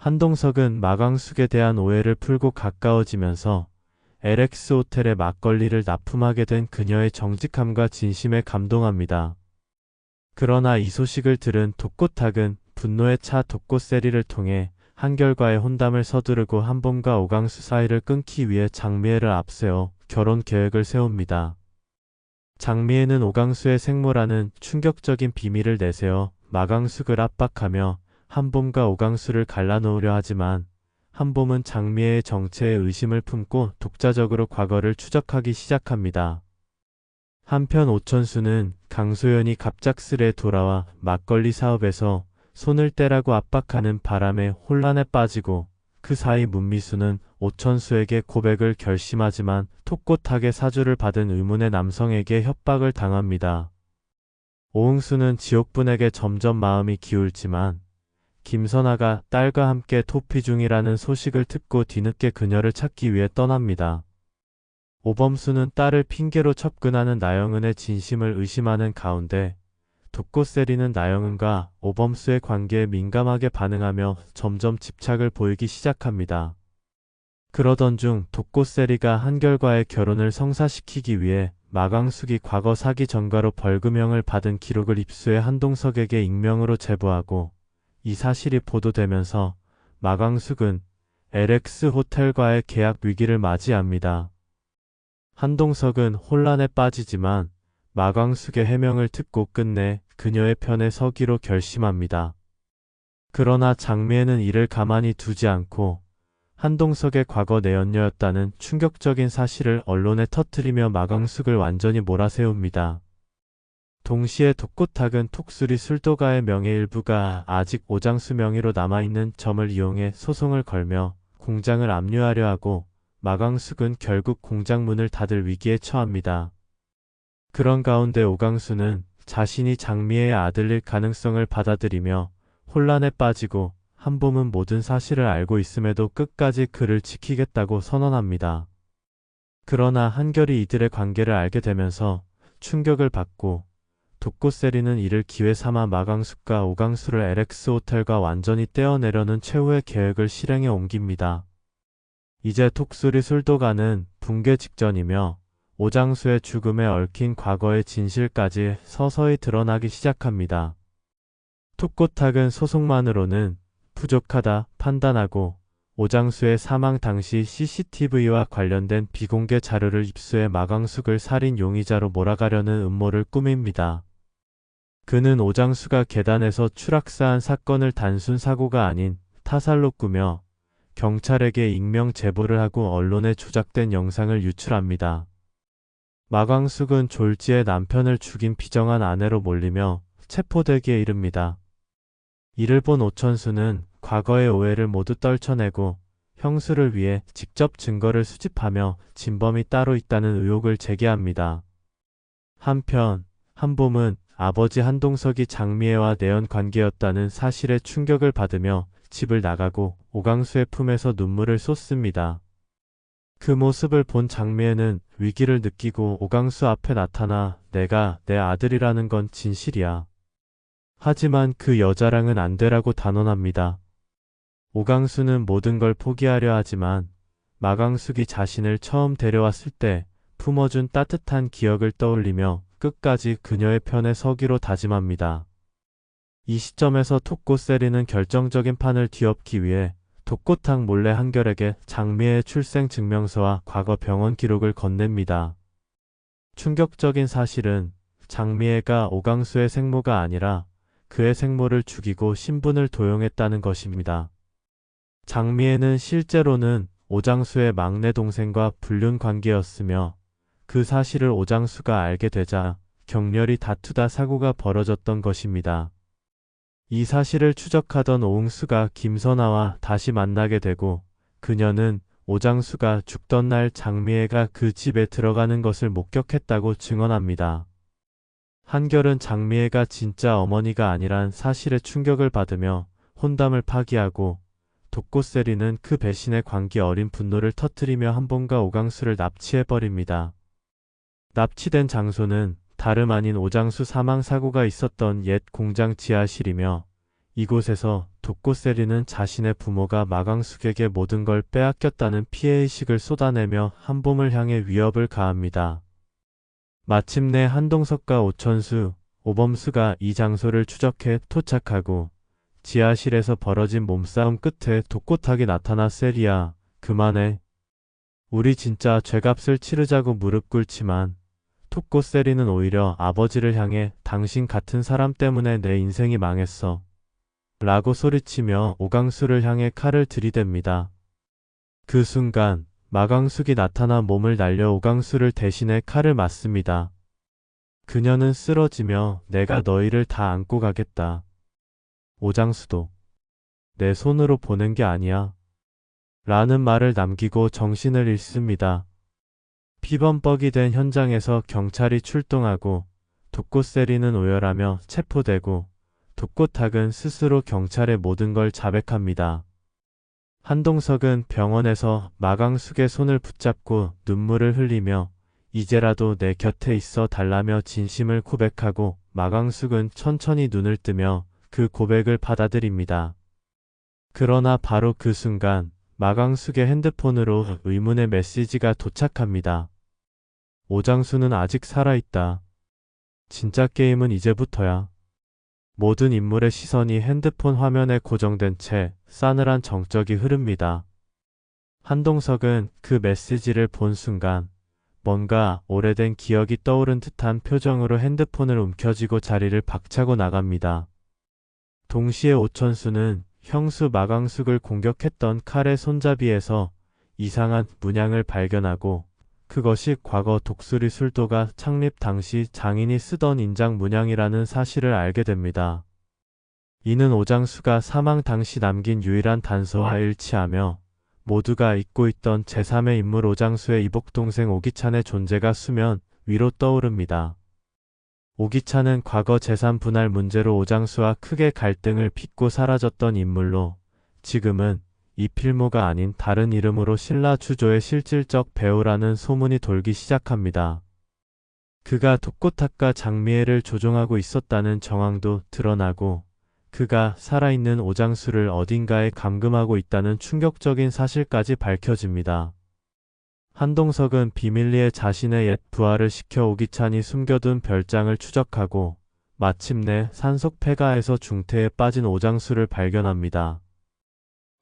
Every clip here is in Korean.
한동석은 마광숙에 대한 오해를 풀고 가까워지면서 LX 호텔에 막걸리를 납품하게 된 그녀의 정직함과 진심에 감동합니다. 그러나 이 소식을 들은 독고탁은 분노에 차 독고세리를 통해 한결과의 혼담을 서두르고 한봄과 오강수 사이를 끊기 위해 장미애를 앞세워 결혼 계획을 세웁니다. 장미애는 오강수의 생모라는 충격적인 비밀을 내세워 마광숙을 압박하며 한봄과 오강수를 갈라놓으려 하지만 한봄은 장미애의 정체에 의심을 품고 독자적으로 과거를 추적하기 시작합니다. 한편 오천수는 강소연이 갑작스레 돌아와 막걸리 사업에서 손을 떼라고 압박하는 바람에 혼란에 빠지고 그 사이 문미수는 오천수에게 고백을 결심하지만 톡고탁의 사주를 받은 의문의 남성에게 협박을 당합니다. 오응수는 지옥분에게 점점 마음이 기울지만 김선아가 딸과 함께 토피 중이라는 소식을 듣고 뒤늦게 그녀를 찾기 위해 떠납니다. 오범수는 딸을 핑계로 접근하는 나영은의 진심을 의심하는 가운데 독고세리는 나영은과 오범수의 관계에 민감하게 반응하며 점점 집착을 보이기 시작합니다. 그러던 중 독고세리가 한결과의 결혼을 성사시키기 위해 마광숙이 과거 사기 전과로 벌금형을 받은 기록을 입수해 한동석에게 익명으로 제보하고 이 사실이 보도되면서 마광숙은 LX 호텔과의 계약 위기를 맞이합니다. 한동석은 혼란에 빠지지만 마광숙의 해명을 듣고 끝내 그녀의 편에 서기로 결심합니다. 그러나 장미애는 이를 가만히 두지 않고 한동석의 과거 내연녀였다는 충격적인 사실을 언론에 터뜨리며 마광숙을 완전히 몰아세웁니다. 동시에 독고탁은 톡수리 술도가의 명의 일부가 아직 오장수 명의로 남아있는 점을 이용해 소송을 걸며 공장을 압류하려 하고 마광숙은 결국 공장 문을 닫을 위기에 처합니다. 그런 가운데 오강수는 자신이 장미애의 아들일 가능성을 받아들이며 혼란에 빠지고 한봄은 모든 사실을 알고 있음에도 끝까지 그를 지키겠다고 선언합니다. 그러나 한결이 이들의 관계를 알게 되면서 충격을 받고 독고세리는 이를 기회 삼아 마광숙과 오강수를 LX 호텔과 완전히 떼어내려는 최후의 계획을 실행에 옮깁니다. 이제 톡수리 술도가는 붕괴 직전이며 오장수의 죽음에 얽힌 과거의 진실까지 서서히 드러나기 시작합니다. 톡고탁은 소송만으로는 부족하다 판단하고 오장수의 사망 당시 CCTV와 관련된 비공개 자료를 입수해 마광숙을 살인 용의자로 몰아가려는 음모를 꾸밉니다. 그는 오장수가 계단에서 추락사한 사건을 단순 사고가 아닌 타살로 꾸며 경찰에게 익명 제보를 하고 언론에 조작된 영상을 유출합니다. 마광숙은 졸지에 남편을 죽인 비정한 아내로 몰리며 체포되기에 이릅니다. 이를 본 오천수는 과거의 오해를 모두 떨쳐내고 형수를 위해 직접 증거를 수집하며 진범이 따로 있다는 의혹을 제기합니다. 한편 한봄은 아버지 한동석이 장미애와 내연 관계였다는 사실에 충격을 받으며 집을 나가고 오강수의 품에서 눈물을 쏟습니다. 그 모습을 본 장미애는 위기를 느끼고 오강수 앞에 나타나 내가 내 아들이라는 건 진실이야. 하지만 그 여자랑은 안 되라고 단언합니다. 오강수는 모든 걸 포기하려 하지만 마광숙이 자신을 처음 데려왔을 때 품어준 따뜻한 기억을 떠올리며 끝까지 그녀의 편에 서기로 다짐합니다. 이 시점에서 톡고세리는 결정적인 판을 뒤엎기 위해 독고탁 몰래 한결에게 장미애의 출생 증명서와 과거 병원 기록을 건넵니다. 충격적인 사실은 장미애가 오강수의 생모가 아니라 그의 생모를 죽이고 신분을 도용했다는 것입니다. 장미애는 실제로는 오장수의 막내 동생과 불륜 관계였으며 그 사실을 오장수가 알게 되자 격렬히 다투다 사고가 벌어졌던 것입니다. 이 사실을 추적하던 오응수가 김선아와 다시 만나게 되고 그녀는 오장수가 죽던 날 장미애가 그 집에 들어가는 것을 목격했다고 증언합니다. 한결은 장미애가 진짜 어머니가 아니란 사실에 충격을 받으며 혼담을 파기하고 독고세리는 그 배신에 광기 어린 분노를 터뜨리며 한봄과 오강수를 납치해버립니다. 납치된 장소는 다름 아닌 오장수 사망 사고가 있었던 옛 공장 지하실이며 이곳에서 독고세리는 자신의 부모가 마강숙에게 모든 걸 빼앗겼다는 피해의식을 쏟아내며 한봄을 향해 위협을 가합니다. 마침내 한동석과 오천수, 오범수가 이 장소를 추적해 도착하고 지하실에서 벌어진 몸싸움 끝에 독고탁이 나타나 세리야, 그만해. 우리 진짜 죗값을 치르자고 무릎 꿇지만 독고세리는 오히려 아버지를 향해 당신 같은 사람 때문에 내 인생이 망했어. 라고 소리치며 오강수를 향해 칼을 들이댑니다. 그 순간 마강숙이 나타나 몸을 날려 오강수를 대신해 칼을 맞습니다. 그녀는 쓰러지며 내가 너희를 다 안고 가겠다. 오장수도 내 손으로 보낸 게 아니야. 라는 말을 남기고 정신을 잃습니다. 피범벅이 된 현장에서 경찰이 출동하고 독고세리는 오열하며 체포되고 독고탁은 스스로 경찰의 모든 걸 자백합니다. 한동석은 병원에서 마강숙의 손을 붙잡고 눈물을 흘리며 이제라도 내 곁에 있어 달라며 진심을 고백하고 마강숙은 천천히 눈을 뜨며 그 고백을 받아들입니다. 그러나 바로 그 순간 마강숙의 핸드폰으로 의문의 메시지가 도착합니다. 오장수는 아직 살아있다. 진짜 게임은 이제부터야. 모든 인물의 시선이 핸드폰 화면에 고정된 채 싸늘한 정적이 흐릅니다. 한동석은 그 메시지를 본 순간 뭔가 오래된 기억이 떠오른 듯한 표정으로 핸드폰을 움켜쥐고 자리를 박차고 나갑니다. 동시에 오천수는 형수 마강숙을 공격했던 칼의 손잡이에서 이상한 문양을 발견하고 그것이 과거 독수리 술도가 창립 당시 장인이 쓰던 인장 문양이라는 사실을 알게 됩니다. 이는 오장수가 사망 당시 남긴 유일한 단서와 일치하며 모두가 잊고 있던 제3의 인물 오장수의 이복동생 오기찬의 존재가 수면 위로 떠오릅니다. 오기찬은 과거 재산 분할 문제로 오장수와 크게 갈등을 빚고 사라졌던 인물로 지금은 이 필모가 아닌 다른 이름으로 신라 주조의 실질적 배우라는 소문이 돌기 시작합니다. 그가 독고탁과 장미애를 조종하고 있었다는 정황도 드러나고 그가 살아있는 오장수를 어딘가에 감금하고 있다는 충격적인 사실까지 밝혀집니다. 한동석은 비밀리에 자신의 옛 부하를 시켜 오기찬이 숨겨둔 별장을 추적하고 마침내 산속 폐가에서 중태에 빠진 오장수를 발견합니다.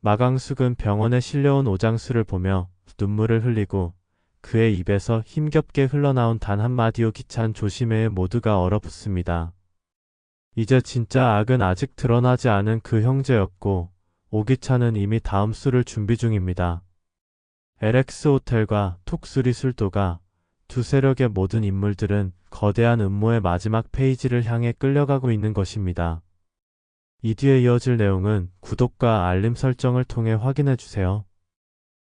마강숙은 병원에 실려온 오장수를 보며 눈물을 흘리고 그의 입에서 힘겹게 흘러나온 단 한마디 오기찬 조심해에 모두가 얼어붙습니다. 이제 진짜 악은 아직 드러나지 않은 그 형제였고 오기찬은 이미 다음 수를 준비 중입니다. LX 호텔과 톡수리 술도가 두 세력의 모든 인물들은 거대한 음모의 마지막 페이지를 향해 끌려가고 있는 것입니다. 이 뒤에 이어질 내용은 구독과 알림 설정을 통해 확인해 주세요.